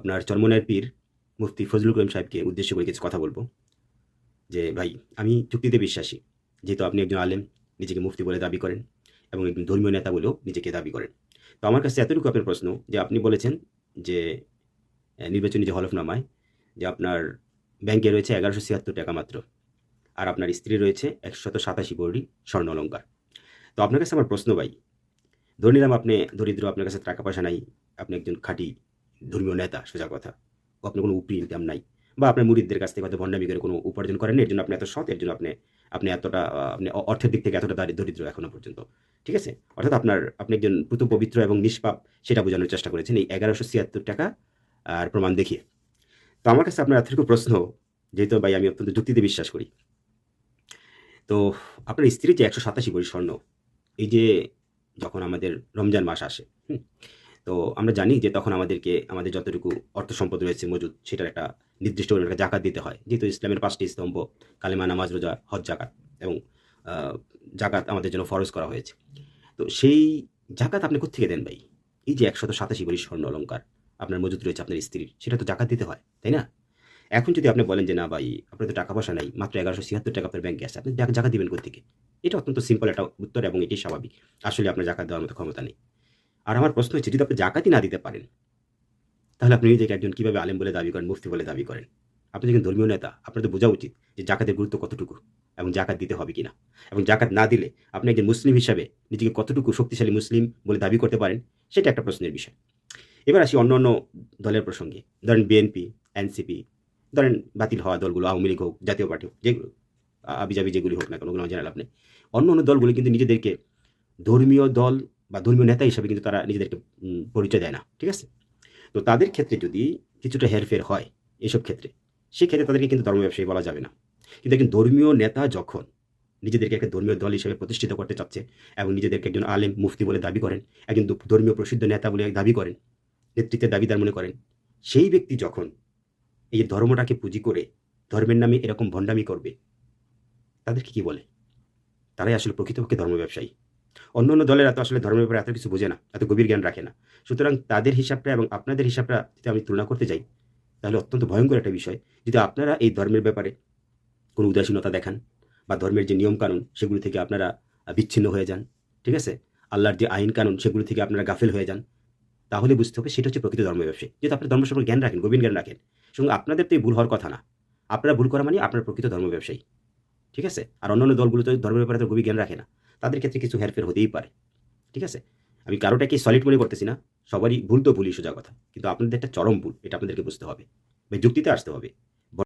আপনার চরমনায়ের পীর মুফতি ফজলুল করিম সাহেবকে উদ্দেশ্য করে কিছু কথা বলব। যে ভাই, আমি যুক্তিতে বিশ্বাসী। যেহেতু আপনি একজন আলেম, নিজেকে মুফতি বলে দাবি করেন এবং একজন ধর্মীয় নেতা বলেও নিজেকে দাবি করেন। তো আমার কাছে এতটুকু আপনার প্রশ্ন, যে আপনি বলেছেন যে নির্বাচনী যে হলফনামায় যে আপনার ব্যাংকে রয়েছে ১১৭৬ টাকা মাত্র, আর আপনার স্ত্রী রয়েছে ১৮৭ ভরি স্বর্ণ অলংকার। তো আপনার কাছে আমার প্রশ্ন ভাই, ধরে নিলাম আপনি দরিদ্র, আপনার কাছে টাকা পয়সা নাই, আপনি একজন খাঁটি ধর্মীয় নেতা, সোজা কথা। ও আপনার কোনো উপরি ইনকাম নাই, বা আপনার মুরিদদের কাছ থেকে হয়তো ভণ্ডামি করে কোনো উপার্জন করেন না, এর জন্য আপনি এত সৎ, এর জন্য আপনি আপনি এতটা আপনি অর্থের দিক থেকে এতটা দরিদ্র এখনো পর্যন্ত। ঠিক আছে? অর্থাৎ আপনি একজন পুত পবিত্র এবং নিষ্পাপ, সেটা বোঝানোর চেষ্টা করেছেন এই ১১৭৬ টাকা আর প্রমাণ দেখিয়ে। তো আমার কাছে আপনার এতটুকু প্রশ্ন, যেহেতু ভাই আমি অত্যন্ত যুক্তিতে বিশ্বাস করি। তো আপনার স্ত্রীর যে ১৮৭ ভরি স্বর্ণ, এই যে যখন আমাদের রমজান মাস আসে, হুম? তো আমরা জানি যে তখন আমাদেরকে আমাদের যতটুকু অর্থ সম্পদ রয়েছে মজুদ, সেটার একটা নির্দিষ্ট পরিমাণ একটা জাকাত দিতে হয়। যেহেতু ইসলামের ৫ টি স্তম্ভ কালেমা, নামাজ, রোজা, হজ, জাকাত, এবং আ জাকাত আমাদের জন্য ফরজ করা হয়েছে। তো সেই জাকাত আপনি কোত্থেকে দেন ভাই? এই যে ১৮৭ ভরি স্বর্ণ অলংকার আপনার মজুদ রয়েছে আপনার স্ত্রীর, সেটা তো জাকাত দিতে হয়, তাই না? এখন যদি আপনি বলেন যে, "না ভাই, আপনার তো টাকা পয়সা নাই। মাত্র ৳১১৭৬ আপনার ব্যাংকে আছে। আপনি জাকাত দিবেন কোত্থেকে?" এটা অত্যন্ত সিম্পল একটা উত্তর, এবং এটাই স্বাভাবিক। আসলে আপনার জাকাত দেওয়ার মতো ক্ষমতা নেই। আর আমার প্রশ্ন হচ্ছে, যদি আপনি জাকাতই না দিতে পারেন, তাহলে আপনি নিজেকে একজন কিভাবে আলেম বলে দাবি করেন, মুফতি বলে দাবি করেন? আপনি একজন ধর্মীয় নেতা, আপনার তো বোঝা উচিত যে জাকাতের গুরুত্ব কতটুকু, এবং জাকাত দিতে হবে কিনা। এবং জাকাত না দিলে আপনি একজন মুসলিম হিসাবে নিজেকে কতটুকু শক্তিশালী মুসলিম বলে দাবি করতে পারেন, সেটা একটা প্রশ্নের বিষয়। এবার আসি অন্যান্য দলের প্রসঙ্গে। ধরেন বিএনপি, এনসিপি, ধরেন বাতিল হওয়া দলগুলো, আওয়ামী লীগ হোক, জাতীয় পার্টি হোক, যেগুলো আবিজাবি যেগুলি হোক না কেন, ওগুলো আমার জানার লাভ নেই। অন্য দলগুলো কিন্তু নিজেদেরকে ধর্মীয় দল বা ধর্মীয় নেতা হিসাবে কিন্তু তারা নিজেদেরকে পরিচয় দেয় না। ঠিক আছে? তো তাদের ক্ষেত্রে যদি কিছুটা হেরফের হয় এসব ক্ষেত্রে, সেক্ষেত্রে তাদেরকে কিন্তু ধর্ম ব্যবসায়ী বলা যাবে না। কিন্তু একজন ধর্মীয় নেতা যখন নিজেদেরকে একটা ধর্মীয় দল হিসেবে প্রতিষ্ঠিত করতে চাচ্ছে, এবং নিজেদেরকে একজন আলেম, মুফতি বলে দাবি করেন, একজন ধর্মীয় প্রসিদ্ধ নেতা বলে দাবি করেন, নেতৃত্বের দাবিদার মনে করেন, সেই ব্যক্তি যখন এই যে ধর্মটাকে পুঁজি করে ধর্মের নামে এরকম ভণ্ডামি করবে, তাদেরকে কি বলে? তারাই আসলে প্রকৃতপক্ষে ধর্ম ব্যবসায়ী। অন্যান্য দলেরা তো আসলে ধর্মের ব্যাপারে এত কিছু বোঝে না, এত গভীর জ্ঞান রাখে না। সুতরাং তাদের হিসাবটা এবং আপনাদের হিসাবটা যদি আমি তুলনা করতে যাই, তাহলে অত্যন্ত ভয়ংকর একটা বিষয়। যদি আপনারা এই ধর্মের ব্যাপারে কোনো উদাসীনতা দেখান, বা ধর্মের যে নিয়মকানুন সেগুলো থেকে আপনারা বিচ্ছিন্ন হয়ে যান, ঠিক আছে? আল্লাহর যে আইন কানুন সেগুলো থেকে আপনারা গাফিল হয়ে যান, তাহলে বুঝতে হবে সেটা হচ্ছে প্রকৃত ধর্ম ব্যবসায়ী। যেহেতু আপনি ধর্ম সম্পর্কে জ্ঞান রাখেন, গভীর জ্ঞান রাখেন। সুতরাং আপনাদের তো এই ভুল হওয়ার কথা না। আপনারা ভুল করা মানে আপনারা প্রকৃত ধর্ম ব্যবসায়ী। ঠিক আছে? আর অন্যান্য দলগুলো তো ধর্মের ব্যাপারে এত গভীর জ্ঞান রাখে না। তাদের ক্ষেত্রে কিছু হেরফের হতেই পারে। ঠিক আছে? আমি কারোটাকেই সলিড মনে করতেছি না। সবারই ভুল তো ভুলই, সোজা কথা। কিন্তু আপনাদেরটা চরম ভুল। এটা আপনাদেরকে বুঝতে হবে। ভাই, যুক্তিতে আসতে হবে।